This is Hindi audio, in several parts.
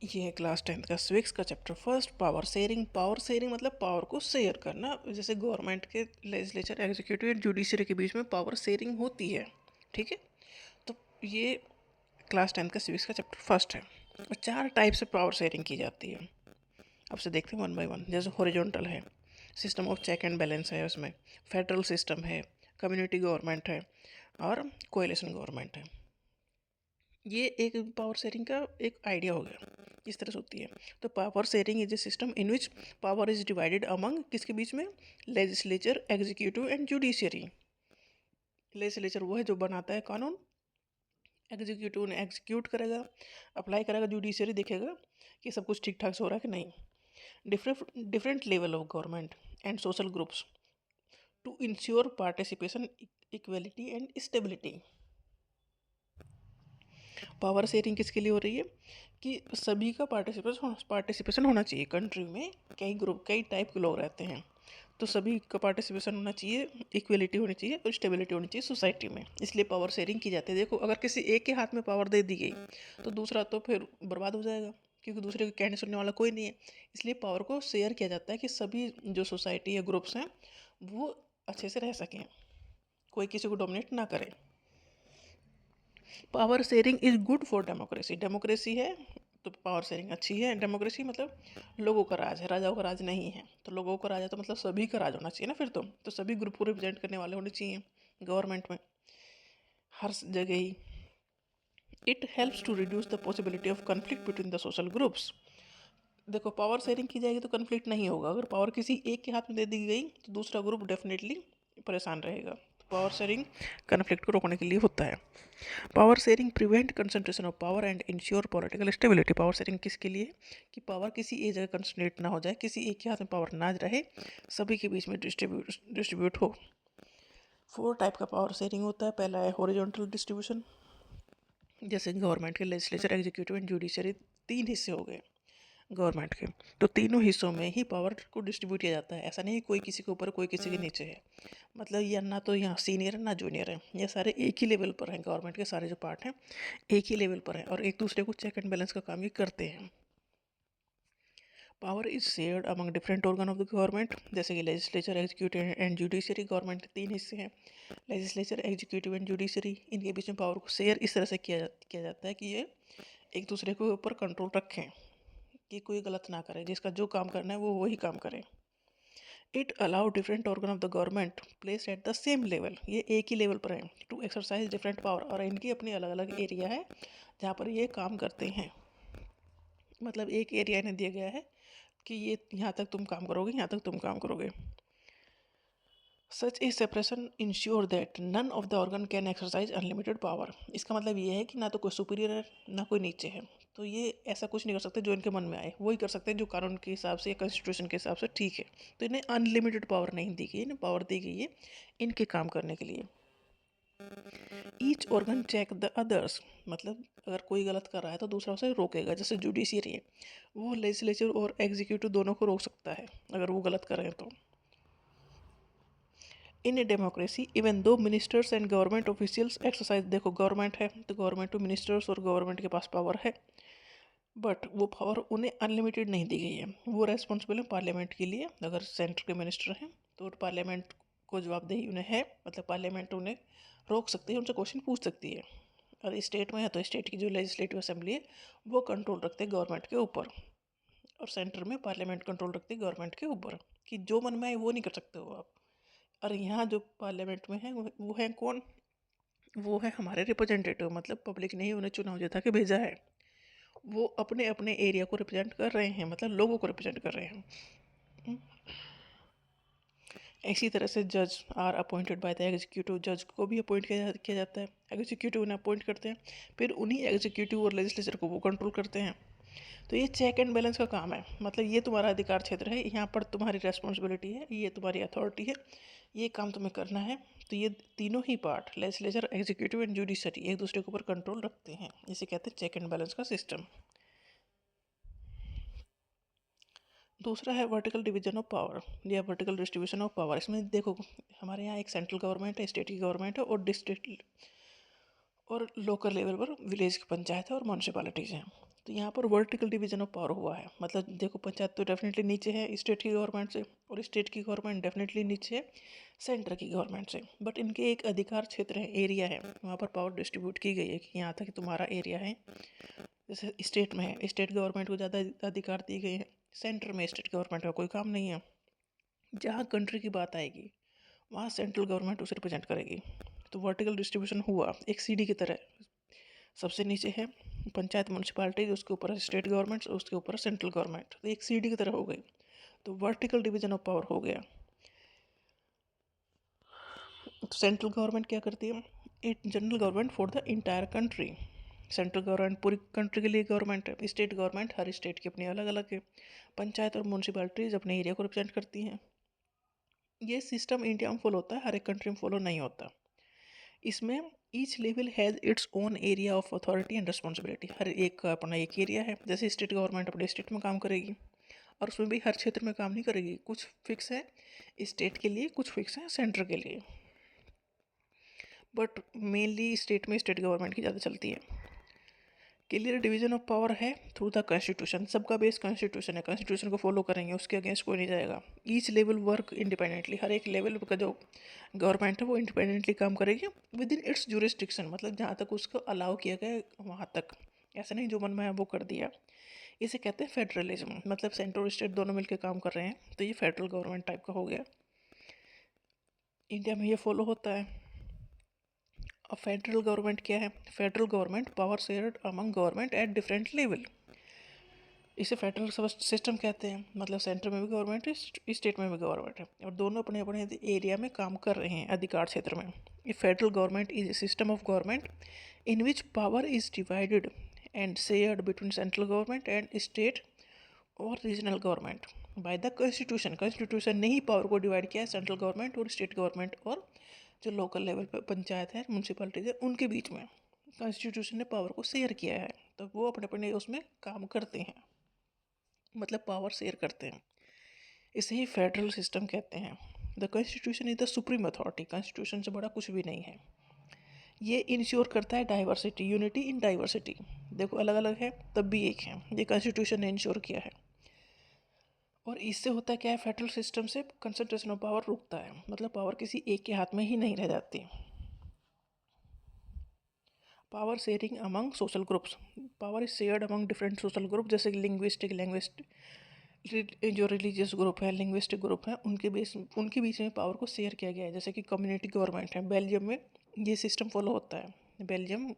ये है क्लास 10th का सिविक्स का chapter first, power sharing. Power sharing मतलब पावर को शेयर करना। जैसे गवर्नमेंट के लेजिस्लेचर, एग्जीक्यूटिव एंड जुडिशरी के बीच में पावर शेयरिंग होती है। ठीक है, तो ये क्लास 10th का सिविक्स का चैप्टर फर्स्ट है। और 4 टाइप से पावर शेयरिंग की जाती है। आपसे देखते हैं वन बाय वन। जैसे हॉरिजॉन्टल है, system of check and balance है, उसमें फेडरल सिस्टम है, कम्युनिटी गवर्नमेंट है और कोएलिशन गवर्नमेंट है। ये एक पावर शेयरिंग का एक आइडिया हो गया, इस तरह से होती है। तो power sharing is a system in which power is divided among किसके बीच में? Legislature, executive and judiciary. Legislature वो है जो बनाता है कानून, एग्जीक्यूटिव ने एग्जीक्यूट करेगा, अप्लाई करेगा, जुडिशियरी देखेगा कि सब कुछ ठीक ठाक से हो रहा है कि नहीं। Different different level of government and social groups to ensure participation, equality and stability. Power sharing किसके लिए हो रही है? कि सभी का पार्टिसिपेशन होना चाहिए। कंट्री में कई ग्रुप, कई टाइप के लोग रहते हैं, तो सभी का पार्टिसिपेशन होना चाहिए, इक्वलिटी होनी चाहिए और स्टेबिलिटी होनी चाहिए सोसाइटी में। इसलिए पावर शेयरिंग की जाती है। देखो, अगर किसी एक के हाथ में पावर दे दी गई तो दूसरा तो फिर बर्बाद हो जाएगा, क्योंकि दूसरे के कहने सुनने वाला कोई नहीं है। इसलिए पावर को शेयर किया जाता है कि सभी जो सोसाइटी या ग्रुप्स हैं वो अच्छे से रह सकें, कोई किसी को डोमिनेट ना करे। Power sharing is good for democracy. Democracy है तो पावर शेयरिंग अच्छी है। डेमोक्रेसी मतलब लोगों का राज है, राजाओं का राज नहीं है। तो लोगों का राज है तो मतलब सभी का राज होना चाहिए ना। फिर तो सभी ग्रुप को रिप्रेजेंट करने वाले होने चाहिए गवर्नमेंट में, हर जगह ही। It helps to reduce the possibility of conflict between the social groups. देखो, पावर शेयरिंग की जाएगी तो कन्फ्लिक्ट नहीं होगा। अगर पावर किसी एक के हाथ में दे दी गई तो दूसरा ग्रुप डेफिनेटली परेशान रहेगा। तो पावर शेयरिंग कन्फ्लिक्ट को रोकने के लिए होता है। Power sharing prevent concentration of power and ensure political stability. Power sharing किसके लिए? कि पावर किसी एक जगह कंसंट्रेट ना हो जाए, किसी एक के हाथ में पावर ना रहे, सभी के बीच में डिस्ट्रीब्यूट हो। 4 टाइप का पावर शेयरिंग होता है। पहला है हॉरिजॉन्टल डिस्ट्रीब्यूशन। जैसे गवर्नमेंट के लेजिस्लेचर, एग्जीक्यूटिव एंड जुडिशरी 3 हिस्से हो गए गवर्नमेंट के, तो तीनों हिस्सों में ही पावर को डिस्ट्रीब्यूट किया जाता है। ऐसा नहीं कोई किसी के ऊपर, कोई किसी के नीचे है। मतलब ये ना तो यहाँ सीनियर है ना जूनियर है, ये सारे एक ही लेवल पर हैं। गवर्नमेंट के सारे जो पार्ट हैं एक ही लेवल पर हैं और एक दूसरे को चेक एंड बैलेंस का काम ये करते हैं। Power is shared among different organ of the government. जैसे कि legislature, executive and judiciary. Government के 3 हिस्से हैं, लेजिस्लेचर, एग्जीक्यूटिव एंड जुडिशरी। इनके बीच में पावर को शेयर इस तरह से किया जाता है कि ये एक दूसरे के ऊपर कंट्रोल रखें, कि कोई गलत ना करे, जिसका जो काम करना है वो वही काम करे। It allow different organ of the government place at the same level, ये एक ही लेवल पर है, टू एक्सरसाइज डिफरेंट पावर। और इनकी अपनी अलग अलग एरिया है जहाँ पर ये काम करते हैं। मतलब एक एरिया इन्हें दिया गया है कि ये यहाँ तक तुम काम करोगे, यहाँ तक तुम काम करोगे। Such a separation ensure that none of the organ can exercise unlimited power. इसका मतलब ये है कि ना तो कोई सुपीरियर है ना कोई नीचे है, तो ये ऐसा कुछ नहीं कर सकते जो इनके मन में आए, वही कर सकते हैं जो कानून के हिसाब से या कॉन्स्टिट्यूशन के हिसाब से ठीक है। तो इन्हें अनलिमिटेड पावर नहीं दी गई, इन्हें पावर दी गई है इनके काम करने के लिए। Each organ check the others, मतलब अगर कोई गलत कर रहा है तो दूसरा उसे रोकेगा। जैसे जुडिशियरी है, वो लेजिस्लेचर और एग्जीक्यूटिव दोनों को रोक सकता है अगर वो गलत कर रहे हैं तो। In a democracy even though ministers and government officials exercise. देखो, गवर्नमेंट है तो गवर्नमेंट टू मिनिस्टर्स और गवर्नमेंट के पास पावर है, बट वो पावर उन्हें अनलिमिटेड नहीं दी गई है। वो रेस्पॉन्सिबल है पार्लियामेंट के लिए। अगर सेंटर के मिनिस्टर हैं तो पार्लियामेंट को जवाबदेही उन्हें है, मतलब पार्लियामेंट उन्हें रोक सकती है, उनसे क्वेश्चन पूछ सकती है। और स्टेट में है तो स्टेट की जो लेजिस्लेटिव असेंबली है वो कंट्रोल रखते हैं गवर्नमेंट के ऊपर, और सेंटर में पार्लियामेंट कंट्रोल रखती है गवर्नमेंट के ऊपर, कि जो मन में आए वो नहीं कर सकते हो आप। और यहाँ जो पार्लियामेंट में है वो है कौन? वो है हमारे रिप्रेजेंटेटिव, मतलब पब्लिक ने ही उन्हें चुनाव जिता के भेजा है। वो अपने अपने एरिया को रिप्रेजेंट कर रहे हैं, मतलब लोगों को रिप्रेजेंट कर रहे हैं। हम्म। इसी तरह से जज are appointed by the executive. जज को भी अपॉइंट किया जाता है, एग्जीक्यूटिव उन्हें अपॉइंट करते हैं, फिर उन्हीं एग्जीक्यूटिव और लेजिस्लेचर को वो कंट्रोल करते हैं। तो ये चेक एंड बैलेंस का काम है, मतलब ये तुम्हारा अधिकार क्षेत्र है, यहाँ पर तुम्हारी रेस्पॉन्सिबिलिटी है, ये तुम्हारी अथॉरिटी है, ये काम तुम्हें करना है। तो ये तीनों ही part, legislature, executive and judiciary, एक दूसरे के ऊपर कंट्रोल रखते हैं। इसे कहते हैं चेक एंड बैलेंस का सिस्टम। दूसरा है वर्टिकल डिवीजन ऑफ पावर या वर्टिकल डिस्ट्रीब्यूशन ऑफ पावर। इसमें देखो, हमारे यहाँ एक सेंट्रल गवर्नमेंट है, स्टेट की गवर्नमेंट है, और डिस्ट्रिक्ट और लोकल लेवल पर विलेज की पंचायत है और म्यूनसिपालिटीज़ हैं। तो यहाँ पर वर्टिकल डिवीजन ऑफ पावर हुआ है। मतलब देखो, पंचायत तो डेफिनेटली नीचे है स्टेट की गवर्नमेंट से, और स्टेट की गवर्नमेंट डेफिनेटली नीचे है सेंटर की गवर्नमेंट से। बट इनके एक अधिकार क्षेत्र है, एरिया है, वहाँ पर पावर डिस्ट्रीब्यूट की गई है कि यहाँ तक तुम्हारा एरिया है। जैसे स्टेट में है, स्टेट गवर्नमेंट को ज़्यादा अधिकार दिए गए हैं, सेंटर में स्टेट गवर्नमेंट का कोई काम नहीं है। जहाँ कंट्री की बात आएगी वहाँ सेंट्रल गवर्नमेंट उसे रिप्रेजेंट करेगी। तो वर्टिकल डिस्ट्रीब्यूशन हुआ एक सीढ़ी की तरह। सबसे नीचे है पंचायत म्यूनसिपालिटी, उसके ऊपर है स्टेट गवर्नमेंट, उसके ऊपर सेंट्रल गवर्नमेंट, तो एक सीढ़ी की तरह हो गई। तो वर्टिकल डिवीजन ऑफ पावर हो गया। तो सेंट्रल गवर्नमेंट क्या करती है? It general government for the entire country. Central government पूरी कंट्री के लिए गवर्नमेंट है। स्टेट गवर्नमेंट हर स्टेट की अपनी अलग अलग है। पंचायत और म्यूनसिपालिटीज अपने एरिया को रिप्रेजेंट करती हैं। ये सिस्टम इंडिया में फॉलो होता है, हर एक कंट्री में फॉलो नहीं होता। इसमें each level has its own area of authority and responsibility. हर एक का अपना एक एरिया है। जैसे स्टेट गवर्नमेंट अपने स्टेट में काम करेगी, और उसमें भी हर क्षेत्र में काम नहीं करेगी। कुछ फिक्स है स्टेट के लिए, कुछ फिक्स है सेंटर के लिए, बट मेनली स्टेट में स्टेट गवर्नमेंट की ज़्यादा चलती है। क्लियर डिवीजन ऑफ पावर है थ्रू द कॉन्स्टिट्यूशन। सबका बेस कॉन्स्टिट्यूशन है, कॉन्स्टिट्यूशन को फॉलो करेंगे, उसके अगेंस्ट कोई नहीं जाएगा। Each level work independently. हर एक लेवल का जो गवर्नमेंट है वो इंडिपेंडेंटली काम करेगी विद इन इट्स जुरिस्डिक्शन। मतलब जहाँ तक उसको अलाउ किया गया है वहाँ तक, ऐसा नहीं जो मन में है वो कर दिया। इसे कहते हैं फेडरलिज्म। मतलब सेंटर और स्टेट दोनों मिलकर काम कर रहे हैं, तो ये फेडरल गवर्नमेंट टाइप का हो गया। इंडिया में ये फॉलो होता है। अब फेडरल गवर्नमेंट क्या है? Federal government power shared among government at different level. इसे फेडरल सिस्टम कहते हैं। मतलब सेंटर में भी गवर्नमेंट है, स्टेट में भी गवर्नमेंट है, और दोनों अपने अपने एरिया में काम कर रहे हैं, अधिकार क्षेत्र में। ये federal government is a system of government in which power is divided and shared between central government and state और regional government by the constitution. Constitution ने ही पावर को डिवाइड किया है सेंट्रल गवर्नमेंट और स्टेट गवर्नमेंट और जो लोकल लेवल पर पंचायत है, म्यूनसिपलिटीज है, उनके बीच में कॉन्स्टिट्यूशन ने पावर को शेयर किया है। तो वो अपने अपने उसमें काम करते हैं, मतलब पावर शेयर करते हैं। इसे ही फेडरल सिस्टम कहते हैं। The constitution is the supreme authority. Constitution से बड़ा कुछ भी नहीं है। ये इंश्योर करता है डाइवर्सिटी, यूनिटी इन डाइवर्सिटी। देखो अलग अलग है तब भी एक है, ये कॉन्स्टिट्यूशन ने इंश्योर किया है। और इससे होता क्या है, फेडरल सिस्टम से कंसंट्रेशन ऑफ पावर रुकता है। मतलब पावर किसी एक के हाथ में ही नहीं रह जाती। Power sharing among social groups. Power is shared among different social group, जैसे लिंग्विस्टिक जो रिलीजियस ग्रुप है, लिंग्विस्टिक ग्रुप है, उनके बीच में पावर को शेयर किया गया है। जैसे कि कम्युनिटी गवर्नमेंट है, बेल्जियम में ये सिस्टम फॉलो होता है। बेल्जियम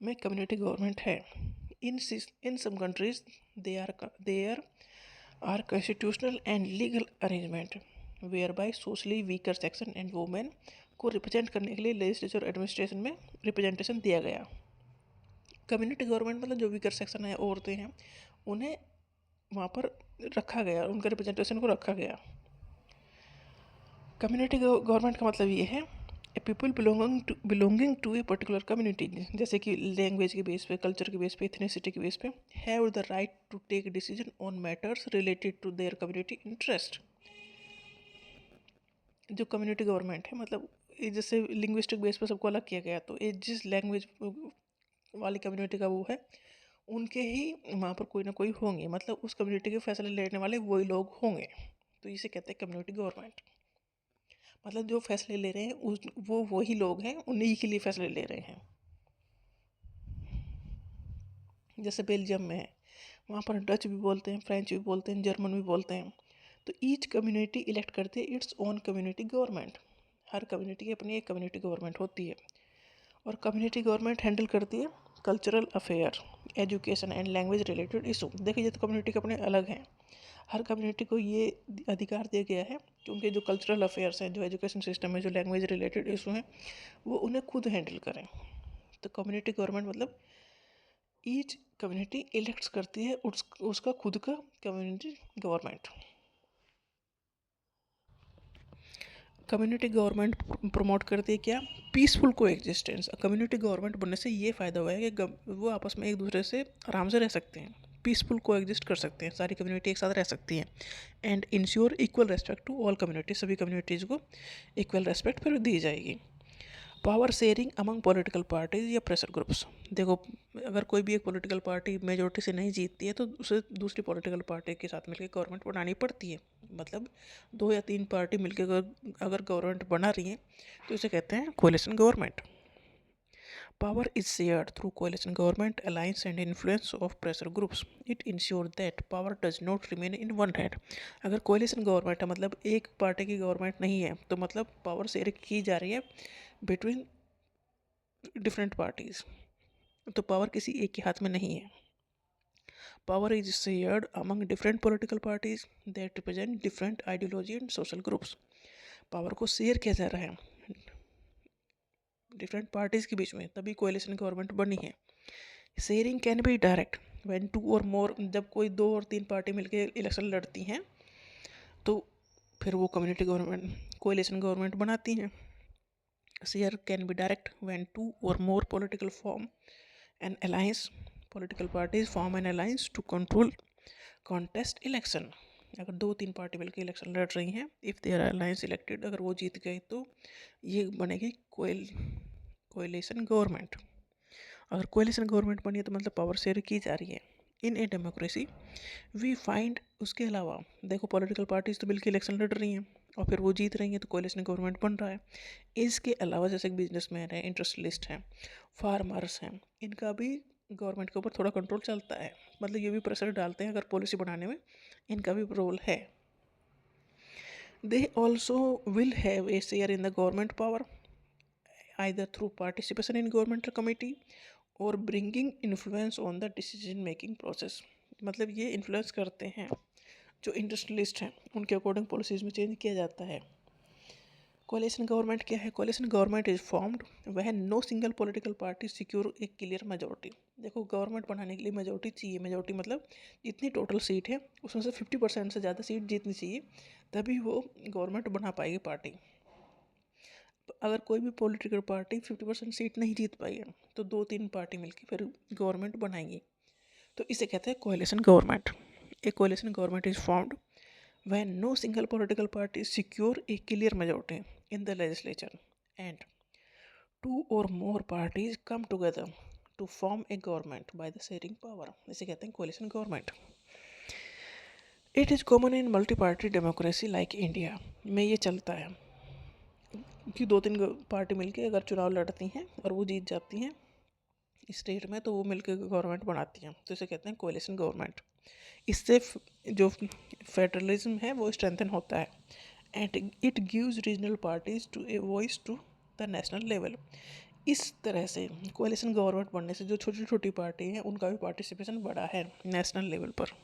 में कम्युनिटी गवर्नमेंट है। In some countries there are constitutional and legal arrangement where by socially weaker section and women को रिप्रेजेंट करने के लिए लेजिस्लेचर एडमिनिस्ट्रेशन में रिप्रेजेंटेशन दिया गया। कम्युनिटी गवर्नमेंट मतलब जो वीकर सेक्शन है, औरतें हैं, उन्हें वहाँ पर रखा गया, उनका रिप्रेजेंटेशन को रखा गया। कम्युनिटी गवर्नमेंट का मतलब ये है a people belonging to a particular community, जैसे कि लैंग्वेज के बेस पे, कल्चर के बेस पे, इथनिसिटी के बेस पे, have the right to take decision on matters related to their community interest. जो कम्युनिटी गवर्नमेंट है, मतलब जैसे लिंग्विस्टिक बेस पे सबको अलग किया गया, तो ये जिस लैंग्वेज वाली कम्युनिटी का वो है, उनके ही वहाँ पर कोई ना कोई होंगे, मतलब उस कम्युनिटी के फैसले लेने वाले वही लोग होंगे। तो इसे कहते हैं कम्युनिटी गवर्नमेंट। मतलब जो फैसले ले रहे हैं वो वही लोग हैं, उन्हीं के लिए फैसले ले रहे हैं। जैसे बेल्जियम में है, वहाँ पर डच भी बोलते हैं, फ्रेंच भी बोलते हैं, जर्मन भी बोलते हैं। तो ईच कम्युनिटी इलेक्ट करती है इट्स ओन कम्युनिटी गवर्नमेंट। हर कम्युनिटी की अपनी एक कम्युनिटी गवर्नमेंट होती है। और कम्युनिटी गवर्नमेंट हैंडल करती है cultural affair, education and language related issue. देखिए ये तो कम्युनिटी के अपने अलग हैं। हर कम्युनिटी को ये अधिकार दिया गया है कि उनके जो कल्चरल अफेयर्स हैं, जो एजुकेशन सिस्टम है, जो लैंग्वेज रिलेटेड इशू हैं, वो उन्हें खुद हैंडल करें। तो कम्युनिटी गवर्नमेंट मतलब ईच कम्युनिटी इलेक्ट्स करती है उसका खुद का community government. Community government promote करती है क्या? पीसफुल को एग्जिस्टेंस। कम्युनिटी गवर्नमेंट बनने से ये फ़ायदा हुआ है कि वो आपस में एक दूसरे से आराम से रह सकते हैं, पीसफुल को एग्जिस्ट कर सकते हैं, सारी कम्युनिटी एक साथ रह सकती है। And ensure equal respect to all community. सभी कम्युनिटीज़ को इक्वल रेस्पेक्ट फिर दी जाएगी। Power sharing among political parties या प्रेशर ग्रुप्स। देखो, अगर कोई भी एक पॉलिटिकल पार्टी मेजोरिटी से नहीं जीतती है तो उसे दूसरी पॉलिटिकल पार्टी के साथ मिलकर गवर्नमेंट बनानी पड़ती है। मतलब 2 या 3 पार्टी मिलकर अगर गवर्नमेंट बना रही है तो इसे कहते हैं coalition government. Power is shared through coalition government, alliance and influence of pressure groups. It ensures that power does not remain in one hand. अगर coalition government है मतलब एक पार्टी की गवर्नमेंट नहीं है तो मतलब पावर शेयर की जा रही है बिटवीन डिफरेंट पार्टीज, तो पावर किसी एक के हाथ में नहीं है। Power is shared among different political parties that represent different ideology and social groups. Power को शेयर किया जा रहा है डिफरेंट पार्टीज के बीच में, तभी कोalition गवर्नमेंट बनी है। Sharing can be direct when 2 और मोर, जब कोई 2 और 3 पार्टी मिलकर इलेक्शन लड़ती हैं तो फिर वो कम्युनिटी गवर्नमेंट कोalition गवर्नमेंट बनाती हैं। Share can be direct when 2 और more political form an alliance, political parties form an alliance to control contest election. अगर 2-3 पार्टी मिलकर इलेक्शन लड़ रही हैं, इफ़ देयर अलायंस इलेक्टेड, अगर वो जीत गए तो ये बनेगी कोएलिशन गवर्नमेंट। अगर कोएलिशन गवर्नमेंट बनी है तो मतलब पावर शेयर की जा रही है। इन ए डेमोक्रेसी वी फाइंड, उसके अलावा देखो पॉलिटिकल पार्टीज तो मिलकर इलेक्शन लड़ रही हैं और फिर वो जीत रही हैं तो कोएलिशन गवर्नमेंट बन रहा है। इसके अलावा जैसे बिजनेसमैन है, इंडस्ट्रियलिस्ट हैं, फार्मर्स हैं, इनका भी गवर्नमेंट के ऊपर थोड़ा कंट्रोल चलता है, मतलब ये भी प्रेशर डालते हैं अगर पॉलिसी बनाने में, इनका भी रोल है। They also will have a share in the government power either through participation in governmental committee or bringing influence on the decision making process। मतलब ये इन्फ्लुएंस करते हैं, जो इंडस्ट्रियलिस्ट हैं उनके अकॉर्डिंग पॉलिसीज में चेंज किया जाता है। कोलिशन गवर्नमेंट क्या है? Coalition government is formed when no single political party secure a clear majority. देखो, गवर्नमेंट बनाने के लिए मेजोरिटी चाहिए। मेजोरिटी मतलब जितनी टोटल सीट है उसमें से 50% से ज़्यादा सीट जीतनी चाहिए, तभी वो गवर्नमेंट बना पाएगी पार्टी। अगर कोई भी पॉलिटिकल पार्टी 50% सीट नहीं जीत पाई है तो 2-3 पार्टी मिलकर फिर गवर्नमेंट बनाएंगी, तो इसे कहते हैं coalition government. A coalition government is formed when no single political party secure a clear majority in the legislature and 2 और more parties come together to form a government by the sharing power. इसे कहते हैं coalition government. It is common in multi party democracy like India में ये चलता है कि 2-3 पार्टी मिलके अगर चुनाव लड़ती हैं और वो जीत जाती हैं स्टेट में तो वो मिलकर गवर्नमेंट बनाती हैं, तो इसे कहते हैं कोएलिशन गवर्नमेंट। इससे जो फेडरलिज्म है वो स्ट्रेंथन होता है and it gives regional parties to a voice to the national level. इस तरह से कोएलिशन गवर्नमेंट बनने से जो छोटी छोटी पार्टी हैं उनका भी पार्टिसिपेशन बढ़ा है नेशनल लेवल पर।